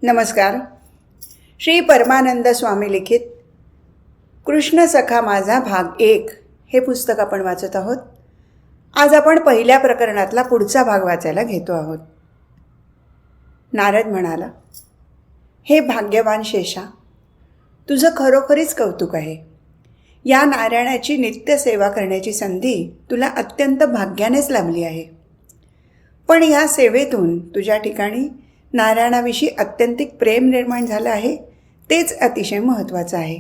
नमस्कार. श्री परमानंद स्वामी लिखित कृष्ण सखा माझा भाग 1 हे पुस्तक आपण वाचत आहोत. आज आपण पहिल्या प्रकरणातला पुढचा भाग वाचायला घेतो आहोत. नारद म्हणाला, हे भाग्यवान शेषा, तुझं खरोखरीच कौतुक आहे. या नारायणाची नित्य सेवा करण्याची संधी तुला अत्यंत भाग्यानेच लाभली आहे. पण या सेवेतून तुझ्या ठिकाणी नारायणाविषयी अत्यंतिक प्रेम निर्माण झालं आहे, तेच अतिशय महत्त्वाचं आहे.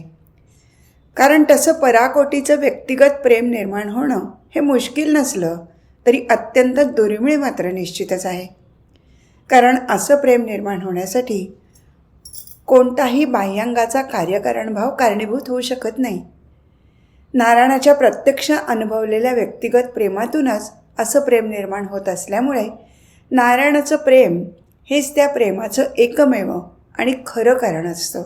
कारण तसं पराकोटीचं व्यक्तिगत प्रेम निर्माण होणं हे मुश्किल नसलं तरी अत्यंत दुर्मिळ मात्र निश्चितच आहे. कारण असं प्रेम निर्माण होण्यासाठी कोणताही बाह्यांगाचा कार्यकारणभाव कारणीभूत होऊ शकत नाही. नारायणाच्या प्रत्यक्ष अनुभवलेल्या व्यक्तिगत प्रेमातूनच असं प्रेम निर्माण होत असल्यामुळे नारायणाचं प्रेम हेच त्या प्रेमाचं एकमेव आणि खरं कारण असतं.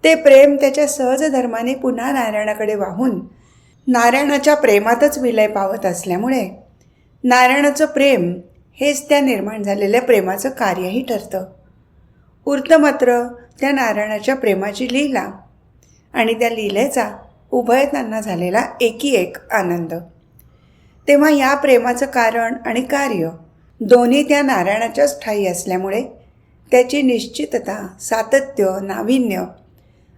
ते प्रेम त्याच्या सहज धर्माने पुन्हा नारायणाकडे वाहून नारायणाच्या प्रेमातच विलय पावत असल्यामुळे नारायणाचं प्रेम हेच त्या निर्माण झालेल्या प्रेमाचं कार्यही ठरतं. उरतं मात्र त्या नारायणाच्या प्रेमाची लीला आणि त्या लीलेचा उभयतांना झालेला एकी एक आनंद. तेव्हा या प्रेमाचं कारण आणि कार्य दोन्ही त्या नारायणाच्याच ठायी असल्यामुळे त्याची निश्चितता, सातत्य, नाविन्य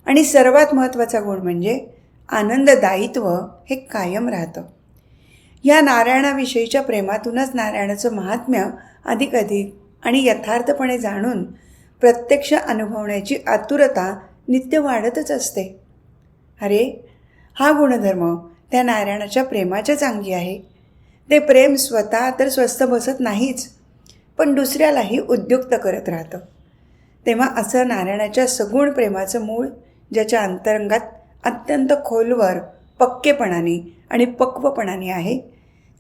आणि सर्वात महत्त्वाचा गुण म्हणजे आनंददायित्व हे कायम राहतं. या नारायणाविषयीच्या प्रेमातूनच नारायणाचं महात्म्य अधिक आणि यथार्थपणे जाणून प्रत्यक्ष अनुभवण्याची आतुरता नित्य वाढतच असते. अरे, हा गुणधर्म त्या नारायणाच्या प्रेमाच्याच अंगी आहे. ते प्रेम स्वतः तर स्वस्थ बसत नाहीच, पण दुसऱ्यालाही उद्युक्त करत राहतं. तेव्हा असं नारायणाच्या सगुण प्रेमाचं मूळ ज्याच्या अंतरंगात अत्यंत खोलवर पक्केपणाने आणि पक्वपणाने आहे,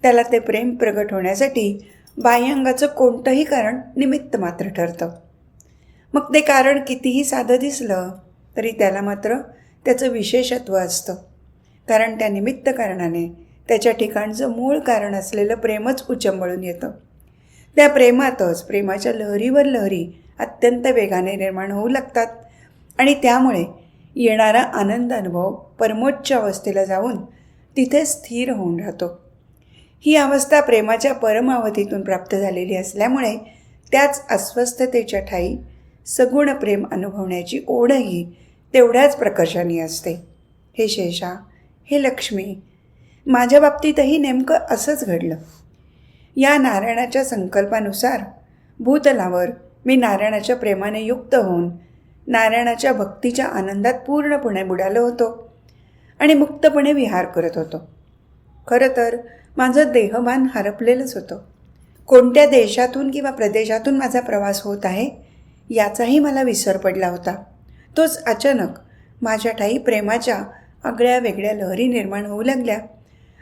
त्याला ते प्रेम प्रगट होण्यासाठी बाह्यांगाचं कोणतंही कारण निमित्त मात्र ठरतं. मग ते कारण कितीही साधं दिसलं तरी त्याला मात्र त्याचं विशेषत्व असतं. कारण त्या निमित्त कारणाने त्याच्या ठिकाणचं मूळ कारण असलेलं प्रेमच उचंबळून येतं. त्या प्रेमातच प्रेमाच्या लहरीवर लहरी अत्यंत वेगाने निर्माण होऊ लागतात आणि त्यामुळे येणारा आनंद अनुभव परमोच्च अवस्थेला जाऊन तिथे स्थिर होऊन राहतो. ही अवस्था प्रेमाच्या परमावधीतून प्राप्त झालेली असल्यामुळे त्याच अस्वस्थतेच्या ठायी सगुण प्रेम अनुभवण्याची ओढही तेवढ्याच प्रकर्षाने असते. हे शेषा, हे लक्ष्मी, माझ्या बाबतीतही नेमकं असंच घडलं. या नारायणाच्या संकल्पानुसार भूतलावर मी नारायणाच्या प्रेमाने युक्त होऊन नारायणाच्या भक्तीच्या आनंदात पूर्णपणे बुडालो होतो आणि मुक्तपणे विहार करत होतो. खरं तर माझं देहभान हरपलेलंच होतं. कोणत्या देशातून किंवा प्रदेशातून माझा प्रवास होत आहे याचाही मला विसर पडला होता. तोच अचानक माझ्या ठायी प्रेमाच्या आगळ्या वेगळ्या लहरी निर्माण होऊ लागल्या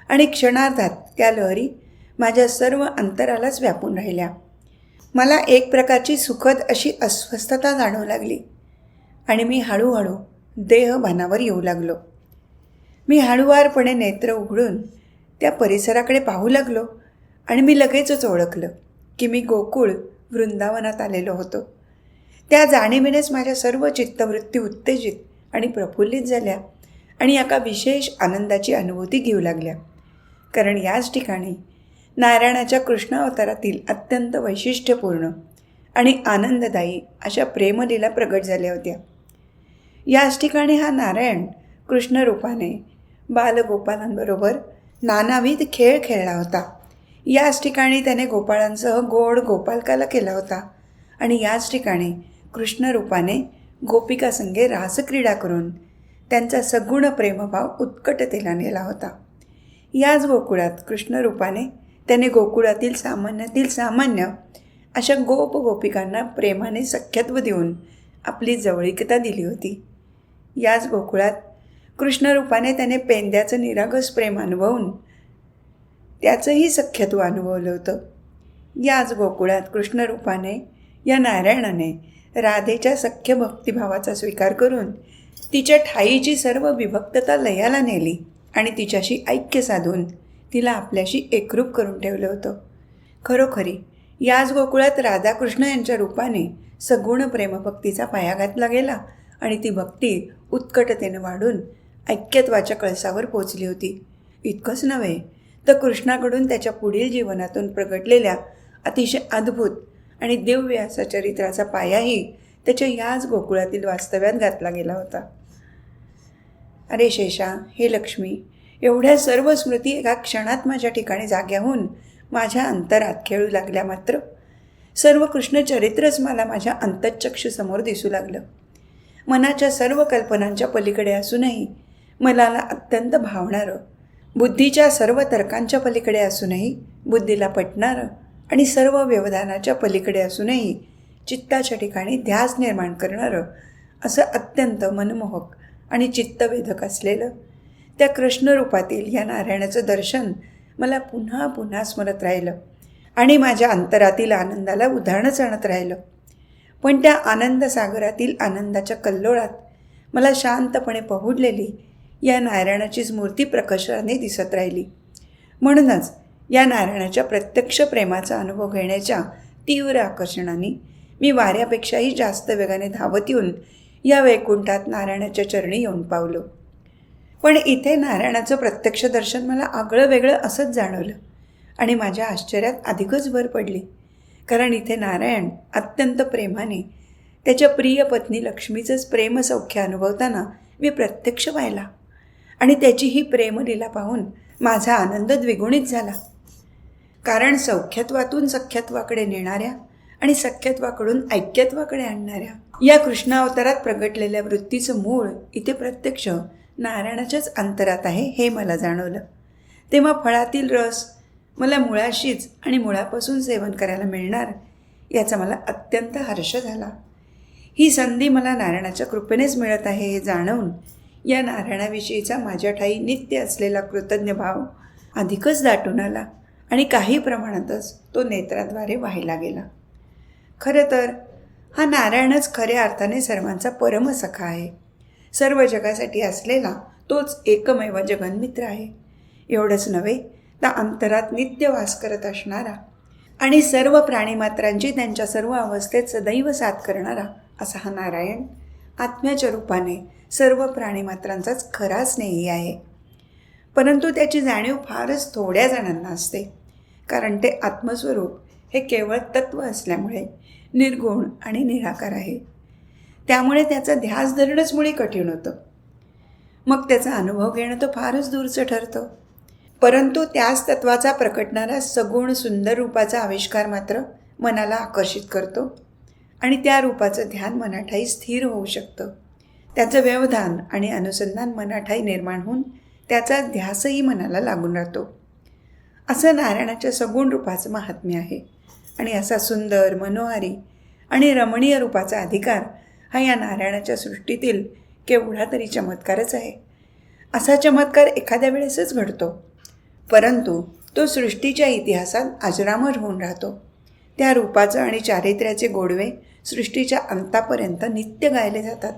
आणि क्षणार्धात त्या लहरी माझ्या सर्व अंतरालाच व्यापून राहिल्या. मला एक प्रकारची सुखद अशी अस्वस्थता जाणवू लागली आणि मी हळूहळू देहभानावर येऊ लागलो. मी हळुवारपणे नेत्र उघडून त्या परिसराकडे पाहू लागलो आणि मी लगेचच ओळखलं की मी गोकुळ वृंदावनात आलेलो होतो. त्या जाणीवेनेच माझ्या सर्व चित्तवृत्ती उत्तेजित आणि प्रफुल्लित झाल्या आणि एका विशेष आनंदाची अनुभूती घेऊ लागल्या. कारण याच ठिकाणी नारायणाच्या कृष्ण अवतारातील अत्यंत वैशिष्ट्यपूर्ण आणि आनंददायी अशा प्रेमलीला प्रगट झाल्या होत्या. याच ठिकाणी हा नारायण कृष्ण रूपाने बालगोपालांबरोबर नानाविध खेळ खेळला होता. याच ठिकाणी त्याने गोपाळांसह गोड गोपालकाला केला होता आणि याच ठिकाणी कृष्ण रूपाने गोपिकासंगे रासक्रीडा करून त्यांचा सगुण प्रेमभाव उत्कटतेला नेला होता. याच गोकुळात कृष्ण रूपाने त्याने गोकुळातील सामान्यातील सामान्य अशा गोपिकांना प्रेमाने सख्यत्व देऊन आपली जवळीकता दिली होती. याच गोकुळात कृष्ण रूपाने त्याने पेंद्याचं निरागस प्रेम अनुभवून त्याचंही सख्यत्व अनुभवलं होतं. याच गोकुळात कृष्ण रूपाने या नारायणाने राधेच्या सख्य भक्तिभावाचा स्वीकार करून तिच्या ठाईची सर्व विभक्तता लयाला नेली आणि तिच्याशी ऐक्य साधून तिला आपल्याशी एकरूप करून ठेवलं होतं. खरोखरी याच गोकुळात राधाकृष्ण यांच्या रूपाने सगुण प्रेमभक्तीचा पाया घातला गेला आणि ती भक्ती उत्कटतेने वाढून ऐक्यत्वाच्या कळसावर पोचली होती. इतकंच नव्हे तर कृष्णाकडून त्याच्या पुढील जीवनातून प्रगटलेल्या अतिशय अद्भुत आणि दिव्य असा चरित्राचा पायाही त्याच्या याच गोकुळातील वास्तव्यात घातला गेला होता. अरे शेषा, हे लक्ष्मी, एवढ्या सर्व स्मृती एका क्षणात माझ्या ठिकाणी जाग्या होऊन माझ्या अंतरात खेळू लागल्या. मात्र सर्व कृष्ण चरित्रच मला माझ्या अंतःचक्षुसमोर दिसू लागलं. मनाच्या सर्व कल्पनांच्या पलीकडे असूनही मला अत्यंत भावणारं, बुद्धीच्या सर्व तर्कांच्या पलीकडे असूनही बुद्धीला पटणारं आणि सर्व व्यवधानाच्या पलीकडे असूनही चित्ताच्या ठिकाणी ध्यास निर्माण करणारं असं अत्यंत मनमोहक आणि चित्तवेधक असलेलं त्या कृष्णरूपातील या नारायणाचं दर्शन मला पुन्हा पुन्हा स्मरत राहिलं आणि माझ्या अंतरातील आनंदाला उधाणच आणत राहिलं. पण त्या आनंदसागरातील आनंदाच्या कल्लोळात मला शांतपणे पहुडलेली या नारायणाचीच मूर्ती प्रकर्षाने दिसत राहिली. म्हणूनच या नारायणाच्या प्रत्यक्ष प्रेमाचा अनुभव घेण्याच्या तीव्र आकर्षणाने मी वाऱ्यापेक्षाही जास्त वेगाने धावत येऊन या वैकुंठात नारायणाच्या चरणी येऊन पावलो. पण इथे नारायणाचं प्रत्यक्ष दर्शन मला आगळं वेगळं असंच जाणवलं आणि माझ्या आश्चर्यात अधिकच भर पडली. कारण इथे नारायण अत्यंत प्रेमाने त्याच्या प्रिय पत्नी लक्ष्मीचंच प्रेमसौख्य अनुभवताना मी प्रत्यक्ष पाहिला आणि त्याची ही प्रेमलीला पाहून माझा आनंद द्विगुणित झाला. कारण सौख्यत्वातून सख्यत्वाकडे नेणाऱ्या आणि सख्यत्वाकडून ऐक्यत्वाकडे आणणाऱ्या या कृष्णावतारात प्रगटलेल्या वृत्तीचं मूळ इथे प्रत्यक्ष नारायणाच्याच अंतरात आहे हे मला जाणवलं. तेव्हा फळातील रस मला मुळाशीच आणि मुळापासून सेवन करायला मिळणार याचा मला अत्यंत हर्ष झाला. ही संधी मला नारायणाच्या कृपेनेच मिळत आहे हे जाणवून या नारायणाविषयीचा माझ्या ठाई नित्य असलेला कृतज्ञ भाव अधिकच दाटून आला आणि काही प्रमाणातच तो नेत्राद्वारे वाहिला गेला. खरं तर हा नारायणच खऱ्या अर्थाने सर्वांचा परमसखा आहे. सर्व जगासाठी असलेला तोच एकमेव जगन्मित्र आहे. एवढंच नव्हे तर अंतरात नित्य वास करत असणारा आणि सर्व प्राणीमात्रांची त्यांच्या सर्व अवस्थेत सदैव साथ करणारा असा हा नारायण आत्म्याच्या रूपाने सर्व प्राणीमात्रांचाच खरा स्नेही आहे. परंतु त्याची जाणीव फारच थोड्या जणांना असते. कारण ते आत्मस्वरूप हे केवळ तत्त्व असल्यामुळे निर्गुण आणि निराकार आहे. त्यामुळे त्याचा ध्यास धरणंच मुळी कठीण होतं. मग त्याचा अनुभव घेणं तर फारच दूरचं ठरतं. परंतु त्याच तत्वाचा प्रकटणारा सगुण सुंदर रूपाचा आविष्कार मात्र मनाला आकर्षित करतो आणि त्या रूपाचं ध्यान मनाठाई स्थिर होऊ शकतं. त्याचं व्यवधान आणि अनुसंधान मनाठाई निर्माण होऊन त्याचा ध्यासही मनाला लागून राहतो. असं नारायणाच्या सगुण रूपाचं महात्म्य आहे आणि असा सुंदर, मनोहारी आणि रमणीय रूपाचा अधिकार हा या नारायणाच्या सृष्टीतील केवढा तरी चमत्कारच आहे. असा चमत्कार एखाद्या वेळेसच घडतो, परंतु तो सृष्टीच्या इतिहासात अजरामर होऊन राहतो. त्या रूपाचं आणि चारित्र्याचे गोडवे सृष्टीच्या अंतापर्यंत नित्य गायले जातात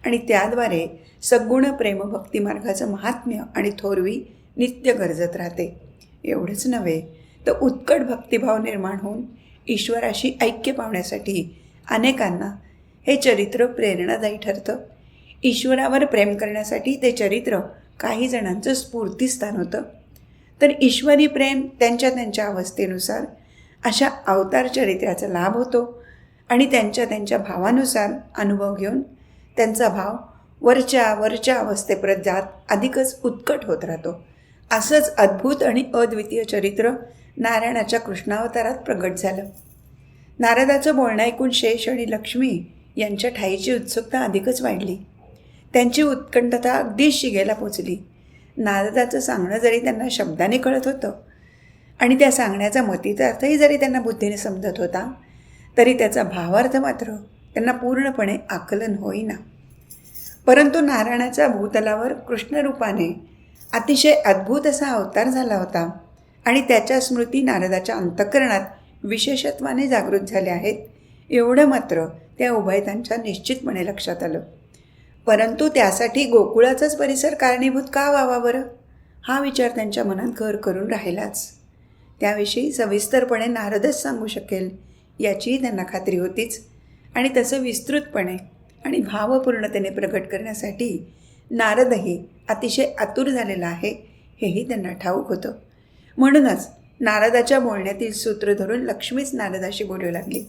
आणि त्याद्वारे सगुण प्रेमभक्ती मार्गाचं महात्म्य आणि थोरवी नित्य गरजत राहते. एवढंच नव्हे तर उत्कट भक्तिभाव निर्माण होऊन ईश्वराशी ऐक्य पावण्यासाठी अनेकांना हे चरित्र प्रेरणादायी ठरतं. ईश्वरावर प्रेम करण्यासाठी ते चरित्र काही जणांचं स्फूर्तिस्थान होतं. तर ईश्वरी प्रेम त्यांच्या त्यांच्या अवस्थेनुसार अशा अवतार चरित्राचा लाभ होतो आणि त्यांच्या त्यांच्या भावानुसार अनुभव घेऊन त्यांचा भाव वरच्या अवस्थेपर्यंत जात अधिकच उत्कट होत राहतो. असंच अद्भुत आणि अद्वितीय चरित्र नारायणाच्या कृष्णावतारात प्रगट झालं. नारदाचं बोलणं ऐकून शेष आणि लक्ष्मी यांच्या ठाईची उत्सुकता अधिकच वाढली. त्यांची उत्कंठता अगदी शिगेला पोचली. नारदाचं सांगणं जरी त्यांना शब्दाने कळत होतं आणि त्या सांगण्याचा मतीचा अर्थही जरी त्यांना बुद्धीने समजत होता, तरी त्याचा भावार्थ मात्र त्यांना पूर्णपणे आकलन होईना. परंतु नारायणाच्या भूतलावर कृष्णरूपाने अतिशय अद्भुत असा अवतार झाला होता आणि त्याच्या स्मृती नारदाच्या अंतःकरणात विशेषत्वाने जागृत झाल्या आहेत, एवढं मात्र त्या उभयतांच्या निश्चितपणे लक्षात आलं. परंतु त्यासाठी गोकुळाचाच परिसर कारणीभूत का व्हावा बरं, हा विचार त्यांच्या मनात घर करून राहिलाच. त्याविषयी सविस्तरपणे नारदच सांगू शकेल याचीही त्यांना खात्री होतीच आणि तसं विस्तृतपणे आणि भावपूर्णतेने प्रकट करण्यासाठी नारदही अतिशय आतुर झालेला आहे हेही त्यांना ठाऊक होतं. म्हणूनच नारदाच्या बोलण्यातील सूत्र धरून लक्ष्मीच नारदाशी बोलू लागली.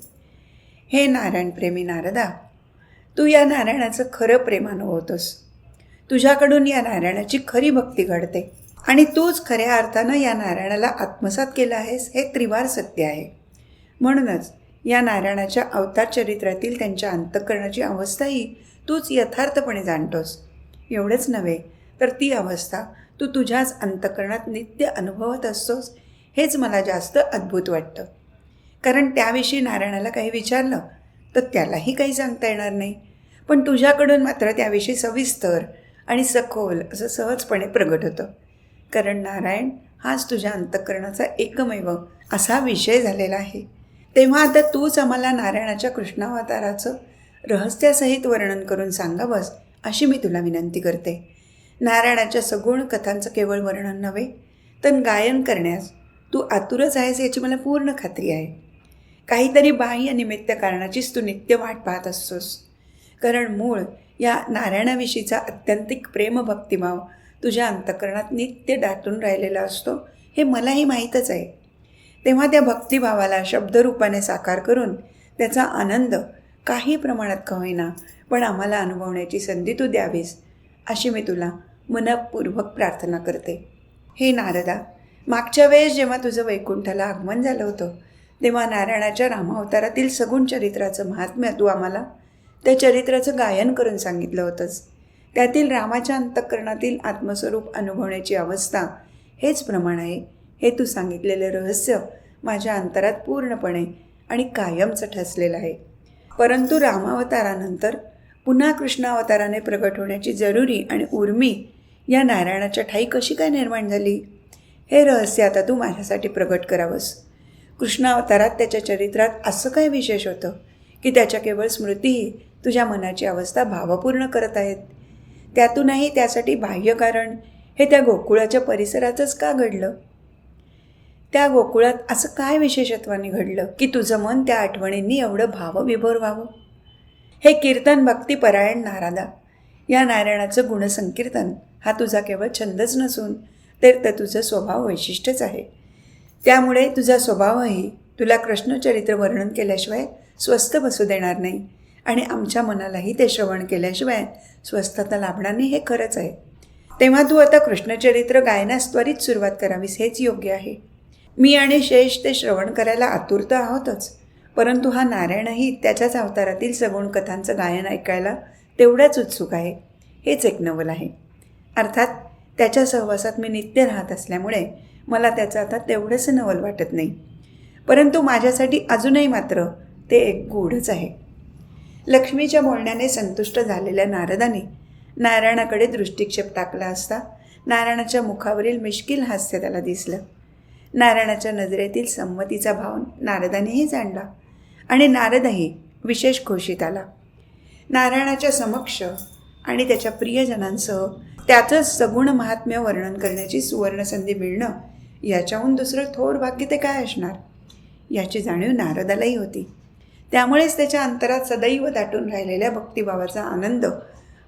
हे नारायणप्रेमी नारदा, तू या नारायणाचं खरं प्रेम अनुभवतोस. तुझ्याकडून या नारायणाची खरी भक्ती घडते आणि तूच खऱ्या अर्थानं या नारायणाला आत्मसात केलं आहेस हे त्रिवार सत्य आहे. म्हणूनच या नारायणाच्या अवतार चरित्रातील त्यांच्या अंतःकरणाची अवस्थाही तूच यथार्थपणे जाणतोस. एवढंच नव्हे तर ती अवस्था तू तुझ्याच अंतःकरणात नित्य अनुभवत असतोस हेच मला जास्त अद्भुत वाटतं. कारण त्याविषयी नारायणाला काही विचारलं तर त्यालाही काही सांगता येणार नाही, पण तुझ्याकडून मात्र त्याविषयी सविस्तर आणि सखोल असं सहजपणे प्रगट होतं. कारण नारायण हाच तुझ्या अंतःकरणाचा एकमेव असा विषय झालेला आहे. तेव्हा आता तूच आम्हाला नारायणाच्या कृष्णावताराचं रहस्यासहित वर्णन करून सांगावंस अशी मी तुला विनंती करते. नारायणाच्या सगुण कथांचं केवळ वर्णन नव्हे तर गायन करण्यास तू आतुरच आहेस याची मला पूर्ण खात्री आहे. काहीतरी बाह्य निमित्त कारणाचीच तू नित्य वाट पाहत असतोस. कारण मूळ या नारायणाविषयीचा अत्यंतिक प्रेमभक्तिभाव तुझ्या अंतःकरणात नित्य दाटून राहिलेला असतो हे मलाही माहीतच आहे. तेव्हा त्या भक्तिभावाला शब्दरूपाने साकार करून त्याचा आनंद काही प्रमाणात का होईना पण आम्हाला अनुभवण्याची संधी तू द्यावीस अशी मी तुला मनःपूर्वक प्रार्थना करते. हे नारदा, मागच्या वेळेस जेव्हा तुझं वैकुंठाला आगमन झालं होतं तेव्हा नारायणाच्या रामावतारातील सगुण चरित्राचं महात्म्य तू आम्हाला त्या चरित्राचं गायन करून सांगितलं होतंस. त्यातील रामाच्या अंतःकरणातील आत्मस्वरूप अनुभवण्याची अवस्था हेच प्रमाण आहे हे तू सांगितलेले रहस्य माझ्या अंतरात पूर्णपणे आणि कायमचं ठसलेलं आहे. परंतु रामावतारानंतर पुन्हा कृष्णावताराने प्रगट होण्याची जरुरी आणि उर्मी या नारायणाच्या ठाई कशी काय निर्माण झाली हे रहस्य आता तू माझ्यासाठी प्रगट करावंस. कृष्णावतारात त्याच्या चरित्रात असं काय विशेष होतं की त्याच्या केवळ स्मृतीही तुझ्या मनाची अवस्था भावपूर्ण करत आहेत. त्यातूनही त्यासाठी बाह्य कारण हे त्या गोकुळाच्या परिसरातच का घडलं? त्या गोकुळात असं काय विशेषत्वाने घडलं की तुझं मन त्या आठवणींनी एवढं भावविभोर व्हावं? हे कीर्तन भक्तिपरायण नारदा, या नारायणाचं गुणसंकीर्तन हा तुझा केवळ छंदच नसून तर तुझं स्वभाव वैशिष्ट्यच आहे. त्यामुळे तुझा स्वभावही तुला कृष्णचरित्र वर्णन केल्याशिवाय स्वस्थ बसू देणार नाही आणि आमच्या मनालाही ते श्रवण केल्याशिवाय स्वस्थता लाभणार नाही हे खरंच आहे. तेव्हा तू आता कृष्णचरित्र गायनास त्वरित सुरुवात करावीस हेच योग्य आहे. मी आणि शेष ते श्रवण करायला आतुर तर आहोतच, परंतु हा नारायणही त्याच्याच अवतारातील सगुण कथांचं गायन ऐकायला तेवढाच उत्सुक आहे. हेच एक नवल आहे. अर्थात त्याच्या सहवासात मी नित्य राहत असल्यामुळे मला त्याचं आता तेवढंसं नवल वाटत नाही, परंतु माझ्यासाठी अजूनही मात्र ते एक गूढच आहे. लक्ष्मीच्या बोलण्याने संतुष्ट झालेल्या नारदाने नारायणाकडे दृष्टिक्षेप टाकला असता नारायणाच्या मुखावरील मिश्किल हास्य त्याला दिसलं. नारायणाच्या नजरेतील संमतीचा भाव नारदानेही जाणला आणि नारदही विशेष खुशीत आला. नारायणाच्या समक्ष आणि त्याच्या प्रियजनांसह त्याचंच सगुण महात्म्य वर्णन करण्याची सुवर्णसंधी मिळणं याच्याहून दुसरं थोर भाग्य ते काय असणार याची जाणीव नारदालाही होती. त्यामुळेच त्याच्या अंतरात सदैव दाटून राहिलेल्या भक्तिभावाचा आनंद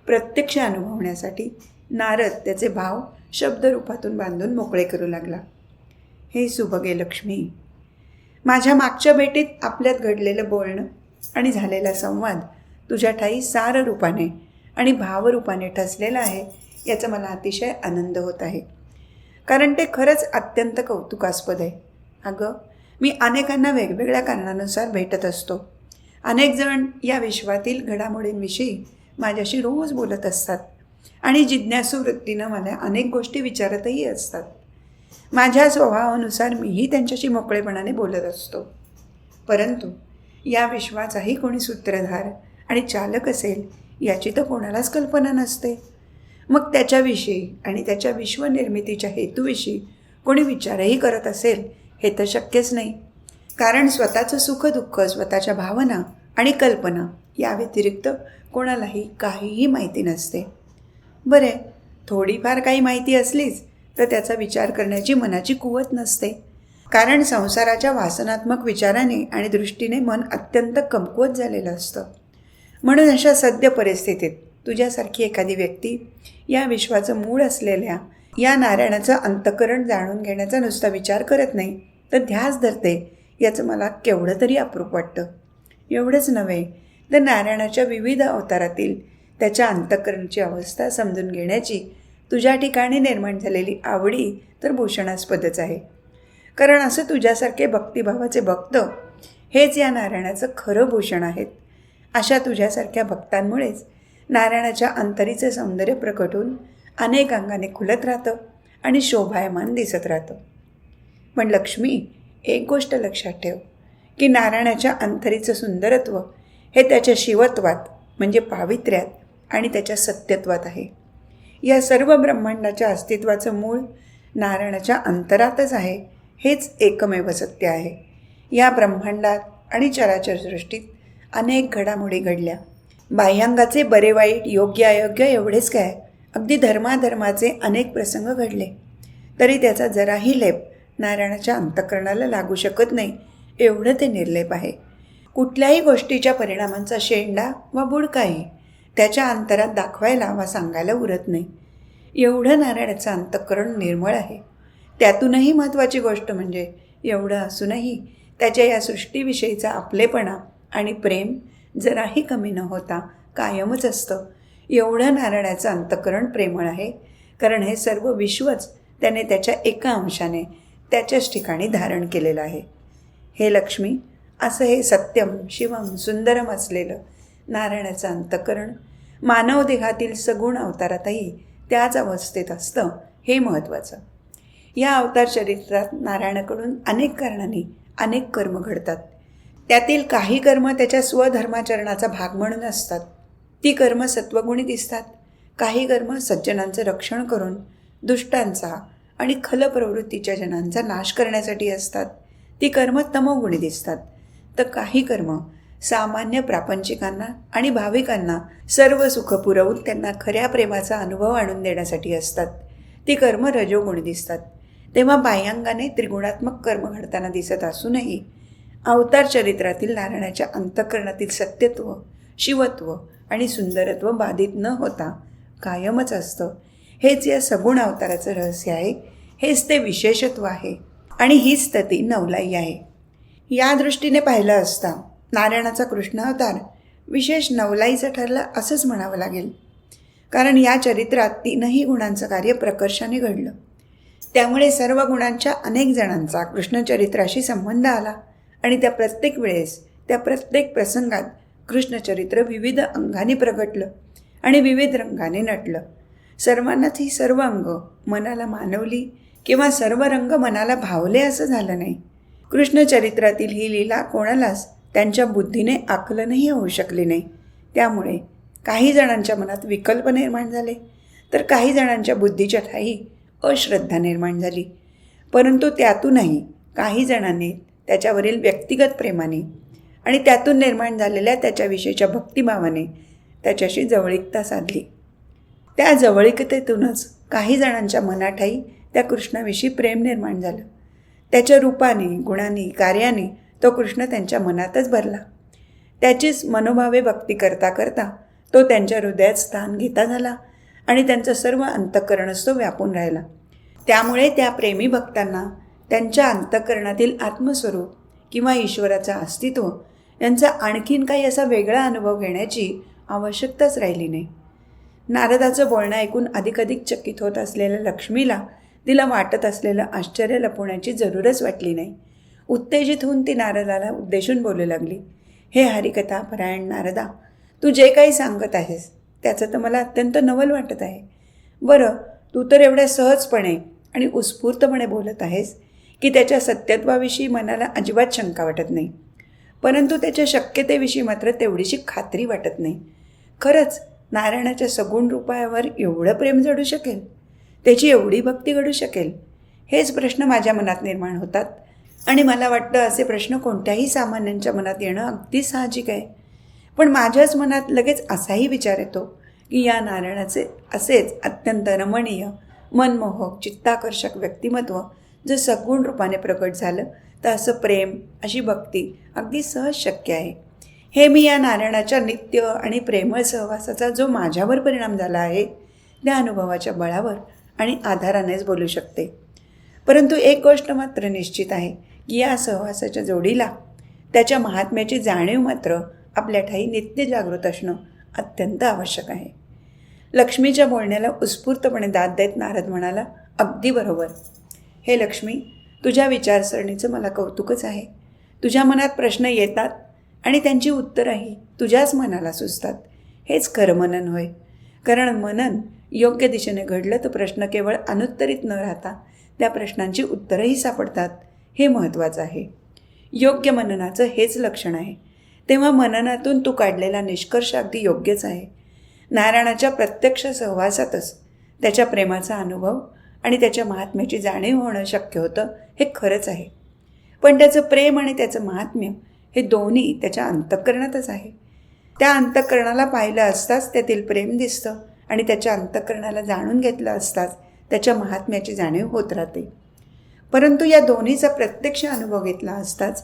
प्रत्यक्ष अनुभवण्यासाठी नारद त्याचे भाव शब्दरूपातून बांधून मोकळे करू लागला. हे सुभगे लक्ष्मी, माझ्या मागच्या भेटीत आपल्यात घडलेलं बोलणं आणि झालेला संवाद तुझ्या ठाई सार रूपाने आणि भावरूपाने ठसलेला आहे याचा मला अतिशय आनंद होत आहे. कारण ते खरंच अत्यंत कौतुकास्पद आहे. अगं, मी अनेकांना वेगवेगळ्या कारणानुसार भेटत असतो. अनेक जण या विश्वातील घडामोडींविषयी माझ्याशी रोज बोलत असतात आणि जिज्ञासू वृत्तीनं मला अनेक गोष्टी विचारतही असतात. माझ्या स्वभावानुसार मीही त्यांच्याशी मोकळेपणाने बोलत असतो. परंतु या विश्वाचाही कोणी सूत्रधार आणि चालक असेल याची तर कोणालाच कल्पना नसते. मग त्याच्याविषयी आणि त्याच्या विश्वनिर्मितीच्या हेतूविषयी कोणी विचारही करत असेल हे तर शक्यच नाही. कारण स्वतःचं सुखदुःख, स्वतःच्या भावना आणि कल्पना या व्यतिरिक्त कोणालाही काहीही माहिती नसते. बरे, थोडीफार काही माहिती असलीच तर त्याचा विचार करण्याची मनाची कुवत नसते. कारण संसाराच्या वासनात्मक विचाराने आणि दृष्टीने मन अत्यंत कमकुवत झालेलं असतं. म्हणून अशा सद्य परिस्थितीत तुझ्यासारखी एखादी व्यक्ती या विश्वाचं मूळ असलेल्या या नारायणाचं अंतःकरण जाणून घेण्याचा नुसता विचार करत नाही, तर ध्यास धरते, याचं मला केवढं तरी अप्रूप वाटतं. एवढंच नव्हे तर नारायणाच्या विविध अवतारातील त्याच्या अंतःकरणाची अवस्था समजून घेण्याची तुझ्या ठिकाणी निर्माण झालेली आवडी तर भूषणास्पदच आहे. कारण असं तुझ्यासारखे भक्तिभावाचे भक्त हेच या नारायणाचं खरं भूषण आहेत. अशा तुझ्यासारख्या भक्तांमुळेच नारायणाच्या अंतरीचं सौंदर्य प्रकट होऊन अनेक अंगाने खुलत राहतं आणि शोभायमान दिसत राहतं. पण लक्ष्मी, एक गोष्ट लक्षात ठेव की नारायणाच्या अंतरीचं सुंदरत्व हे त्याच्या शिवत्वात म्हणजे पावित्र्यात आणि त्याच्या सत्यत्वात आहे. या सर्व ब्रह्मांडाच्या अस्तित्वाचं मूळ नारायणाच्या अंतरातच आहे, हेच एकमेव सत्य आहे. या ब्रह्मांडात आणि चराचर सृष्टीत अनेक घडामोडी घडल्या. बाह्यांगाचे बरे वाईट, योग्य अयोग्य एवढेच काय, अगदी धर्माधर्माचे अनेक प्रसंग घडले, तरी त्याचा जराही लेप नारायणाच्या अंतःकरणाला लागू शकत नाही, एवढं ते निर्लेप आहे. कुठल्याही गोष्टीच्या परिणामांचा शेंडा वा बुडकाही त्याच्या अंतरात दाखवायला वा सांगायला उरत नाही, एवढं नारायणाचं अंतःकरण निर्मळ आहे. त्यातूनही महत्त्वाची गोष्ट म्हणजे एवढं असूनही त्याच्या या सृष्टीविषयीचा आपलेपणा आणि प्रेम जराही कमी न होता कायमच असतं. एवढं नारायणाचं अंतःकरण प्रेमळ आहे, कारण हे सर्व विश्वच त्याने त्याच्या एका अंशाने त्याच्याच ठिकाणी धारण केलेलं आहे. हे लक्ष्मी, असं हे सत्यम शिवम सुंदरम असलेलं नारायणाचं अंतःकरण मानव देहातील सगुण अवतारातही त्याच अवस्थेत असतं, हे महत्त्वाचं. या अवतार चरित्रात नारायणाकडून अनेक कारणांनी अनेक कर्म घडतात. त्यातील काही कर्म त्याच्या स्वधर्माचरणाचा भाग म्हणून असतात. ती कर्म सत्वगुणी दिसतात. काही कर्म सज्जनांचं रक्षण करून दुष्टांचा आणि खल प्रवृत्तीच्या जनांचा नाश करण्यासाठी असतात. ती कर्म तमोगुणी दिसतात. तर काही कर्म सामान्य प्रापंचिकांना आणि भाविकांना सर्व सुख पुरवून त्यांना खऱ्या प्रेमाचा अनुभव आणून देण्यासाठी असतात. ती कर्म रजोगुणी दिसतात. तेव्हा बाह्यांगाने त्रिगुणात्मक कर्म घडताना दिसत असूनही अवतार चरित्रातील नारायणाच्या अंतःकरणातील सत्यत्व, शिवत्व आणि सुंदरत्व बाधित न होता कायमच असतं. हेच या सगुण अवताराचं रहस्य आहे. हेच ते विशेषत्व आहे आणि हीच ती नवलाई आहे. या दृष्टीने पाहिलं असता नारायणाचा कृष्ण अवतार विशेष नवलाईचं ठरलं असंच म्हणावं लागेल. कारण या चरित्रात तीनही गुणांचं कार्य प्रकर्षाने घडलं. त्यामुळे सर्व गुणांच्या अनेक जणांचा कृष्णचरित्राशी संबंध आला आणि त्या प्रत्येक वेळेस, त्या प्रत्येक प्रसंगात कृष्णचरित्र विविध अंगाने प्रगटलं आणि विविध रंगाने नटलं. सर्वांनाच ही सर्व अंग मनाला मानवली किंवा सर्व रंग मनाला भावले असं झालं नाही. कृष्णचरित्रातील ही लीला कोणालाच त्यांच्या बुद्धीने आकलनही होऊ शकली नाही. त्यामुळे काही जणांच्या मनात विकल्प निर्माण झाले, तर काही जणांच्या बुद्धीच्या ठायी अश्रद्धा निर्माण झाली. परंतु त्यातूनही काही जणांनी त्याच्यावरील व्यक्तिगत प्रेमाने आणि त्यातून निर्माण झालेल्या त्याच्याविषयीच्या भक्तिभावाने त्याच्याशी जवळीकता साधली. त्या जवळीकतेतूनच काही जणांच्या मनाठाई त्या कृष्णाविषयी प्रेम निर्माण झालं. त्याच्या रूपाने, गुणांनी, कार्याने तो कृष्ण त्यांच्या मनातच भरला. त्याचीच मनोभावे भक्ती करता करता तो त्यांच्या हृदयात स्थान घेता झाला आणि त्यांचं सर्व अंतःकरणच तो व्यापून राहिला. त्यामुळे त्या प्रेमी भक्तांना त्यांच्या अंतःकरणातील आत्मस्वरूप किंवा ईश्वराचं अस्तित्व यांचा आणखीन काही असा वेगळा अनुभव घेण्याची आवश्यकताच राहिली नाही. नारदाचं बोलणं ऐकून अधिकाधिक चकित होत असलेल्या लक्ष्मीला तिला वाटत असलेलं आश्चर्य लपवण्याची जरूरच वाटली नाही. उत्तेजित होऊन ती नारदाला उद्देशून बोलू लागली. हे हरिकथा परायण नारदा, तू जे काही सांगत आहेस त्याचं तर मला अत्यंत नवल वाटत आहे. बरं, तू तर एवढ्या सहजपणे आणि उत्स्फूर्तपणे बोलत आहेस की त्याच्या सत्यत्वाविषयी मनाला अजिबात शंका वाटत नाही, परंतु त्याच्या शक्यतेविषयी मात्र तेवढीशी खात्री वाटत नाही. खरंच नारायणाच्या सगुण रूपावर एवढं प्रेम जडू शकेल, त्याची एवढी भक्ती घडू शकेल? हेच प्रश्न माझ्या मनात निर्माण होतात आणि मला वाटतं असे प्रश्न कोणत्याही सामान्यांच्या मनात येणं अगदी साहजिक आहे. पण माझ्याच मनात लगेच असाही विचार येतो की या नारायणाचे असेच अत्यंत रमणीय, मनमोहक, चित्ताकर्षक व्यक्तिमत्व जर सगुण रूपाने प्रकट झालं तर असं प्रेम, अशी भक्ती अगदी सहज शक्य आहे. हे मी या नारायणाच्या नित्य आणि प्रेमळ सहवासाचा जो माझ्यावर परिणाम झाला आहे त्या अनुभवाच्या बळावर आणि आधारानेच बोलू शकते. परंतु एक गोष्ट मात्र निश्चित आहे की या सहवासाच्या जोडीला त्याच्या महात्म्याची जाणीव मात्र आपल्या ठाई नित्य जागृत असणं अत्यंत आवश्यक आहे. लक्ष्मीच्या बोलण्याला उत्स्फूर्तपणे दाद देत नारद म्हणाला, अगदी बरोबर. हे लक्ष्मी, तुझ्या विचारसरणीचं मला कौतुकच आहे. तुझ्या मनात प्रश्न येतात आणि त्यांची उत्तरंही तुझ्याच मनाला सुचतात. हेच खरं मनन होय. कारण मनन योग्य दिशेने घडलं तर प्रश्न केवळ अनुत्तरित न राहता त्या प्रश्नांची उत्तरंही सापडतात. हे महत्त्वाचं आहे. योग्य मननाचं हेच लक्षण आहे. तेव्हा मननातून तू काढलेला निष्कर्ष अगदी योग्यच आहे. नारायणाच्या प्रत्यक्ष सहवासातच त्याच्या प्रेमाचा अनुभव आणि त्याच्या महात्म्याची जाणीव होणं शक्य होतं, हे खरंच आहे. पण त्याचं प्रेम आणि त्याचं महात्म्य हे दोन्ही त्याच्या अंतःकरणातच आहे. त्या अंतःकरणाला पाहिलं असताच त्यातील प्रेम दिसतं आणि त्याच्या अंतःकरणाला जाणून घेतलं असताच त्याच्या महात्म्याची जाणीव होत राहते. परंतु या दोन्हीचा प्रत्यक्ष अनुभव घेतला असताच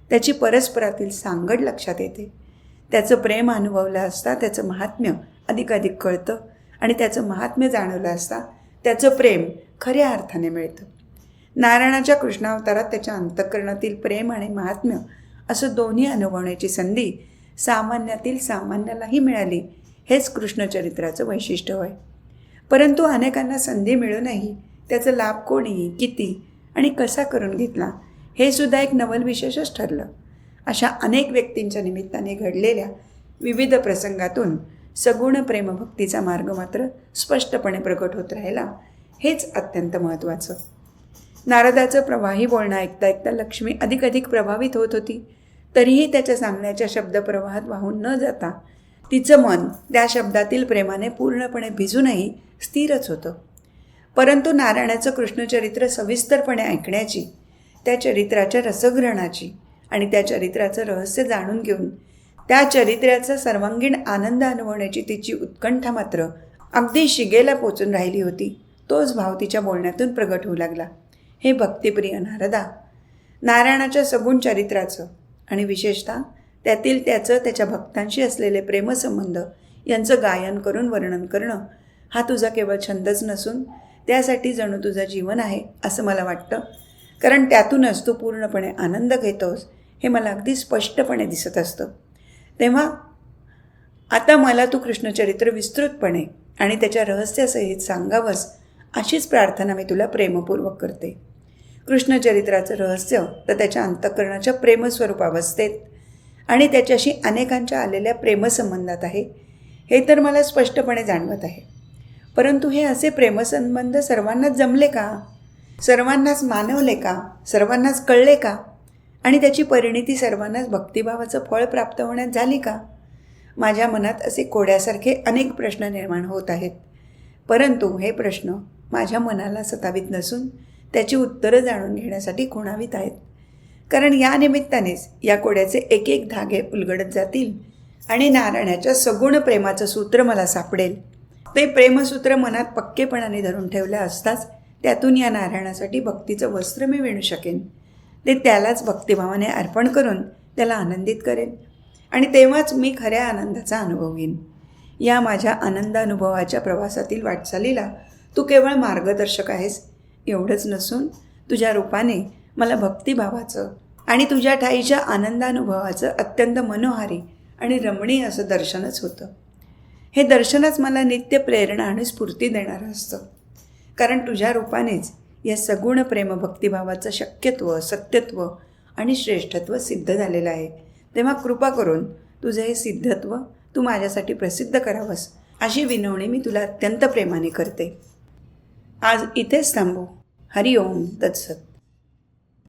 त्याची परस्परातील सांगड लक्षात येते. त्याचं प्रेम अनुभवलं असता त्याचं महात्म्य अधिकाधिक कळतं आणि त्याचं महात्म्य जाणवलं असता त्याचं प्रेम खऱ्या अर्थाने मिळतं. नारायणाच्या कृष्णावतारात त्याच्या अंतःकरणातील प्रेम आणि महात्म्य असं दोन्ही अनुभवण्याची संधी सामान्यातील सामान्यालाही मिळाली. हेच कृष्णचरित्राचं वैशिष्ट्य होय. परंतु अनेकांना संधी मिळूनही त्याचा लाभ कोणी, किती आणि कसा करून घेतला हे सुद्धा एक नवल विशेषच ठरलं. अशा अनेक व्यक्तींच्या निमित्ताने घडलेल्या विविध प्रसंगातून सगुण प्रेमभक्तीचा मार्ग मात्र स्पष्टपणे प्रकट होत राहिला. हेच अत्यंत महत्त्वाचं. नारदाचं प्रवाही बोलणं ऐकता ऐकता लक्ष्मी अधिकाधिक प्रभावित होत होती. तरीही त्याच्या सांगण्याच्या शब्दप्रवाहात वाहून न जाता तिचं मन त्या शब्दातील प्रेमाने पूर्णपणे भिजूनही स्थिरच होतं. परंतु नारायणाचं कृष्णचरित्र सविस्तरपणे ऐकण्याची, त्या चरित्राच्या रसग्रहणाची आणि त्या चरित्राचं रहस्य जाणून घेऊन त्या चरित्राचा सर्वांगीण आनंद अनुभवण्याची तिची उत्कंठा मात्र अगदी शिगेला पोचून राहिली होती. तोच भाव तिच्या बोलण्यातून प्रगट होऊ लागला. हे भक्तिप्रिय नारदा, नारायणाच्या सगुण चरित्राचं आणि विशेषतः त्यातील त्याचं त्याच्या भक्तांशी असलेले प्रेमसंबंध यांचं गायन करून वर्णन करणं हा तुझा केवळ छंदच नसून त्यासाठी जणू तुझं जीवन आहे असं मला वाटतं. कारण त्यातूनच तू पूर्णपणे आनंद घेतोस हे मला अगदी स्पष्टपणे दिसत असतं. तेव्हा आता मला तू कृष्णचरित्र विस्तृतपणे आणि त्याच्या रहस्यासहित सांगावंस अशीच प्रार्थना मी तुला प्रेमपूर्वक करते. कृष्णचरित्राचं रहस्य तर त्याच्या अंतःकरणाच्या प्रेमस्वरूपावस्थेत आणि त्याच्याशी अनेकांच्या आलेल्या प्रेमसंबंधात आहे, हे तर मला स्पष्टपणे जाणवत आहे. परंतु हे असे प्रेमसंबंध सर्वांनाच जमले का? सर्वांनाच मानवले का? सर्वांनाच कळले का? आणि त्याची परिणिती सर्वांनाच भक्तिभावाचं फळ प्राप्त होण्यात झाली का? माझ्या मनात असे कोड्यासारखे अनेक प्रश्न निर्माण होत आहेत. परंतु हे प्रश्न माझ्या मनाला सतावित नसून त्याची उत्तरं जाणून घेण्यासाठी खुणावीत आहेत. कारण या निमित्तानेच या कोड्याचे एक एक धागे उलगडत जातील आणि नारायणाच्या सगुण प्रेमाचं सूत्र मला सापडेल. ते प्रेमसूत्र मनात पक्केपणाने धरून ठेवलं असताच त्यातून या नारायणासाठी भक्तीचं वस्त्र मी विणू शकेन. ते त्यालाच भक्तिभावाने अर्पण करून त्याला आनंदित करेन आणि तेव्हाच मी खऱ्या आनंदाचा अनुभव घेईन. या माझ्या आनंदानुभवाच्या प्रवासातील वाटचालीला तू केवळ मार्गदर्शक आहेस एवढंच नसून तुझ्या रूपाने मला भक्तिभावाचं आणि तुझ्या ठाईच्या आनंदानुभवाचं अत्यंत मनोहारी आणि रमणीय असं दर्शनच होतं. हे दर्शनच मला नित्य प्रेरणा आणि स्फूर्ती देणारं असतं. कारण तुझ्या रूपानेच या सगुण प्रेमभक्तिभावाचं शक्यत्व, सत्यत्व आणि श्रेष्ठत्व सिद्ध झालेलं आहे. तेव्हा कृपा करून तुझं हे सिद्धत्व तू माझ्यासाठी प्रसिद्ध करावंस अशी विनवणी मी तुला अत्यंत प्रेमाने करते. आज इथेच थांबू. हरिओम तत्सत.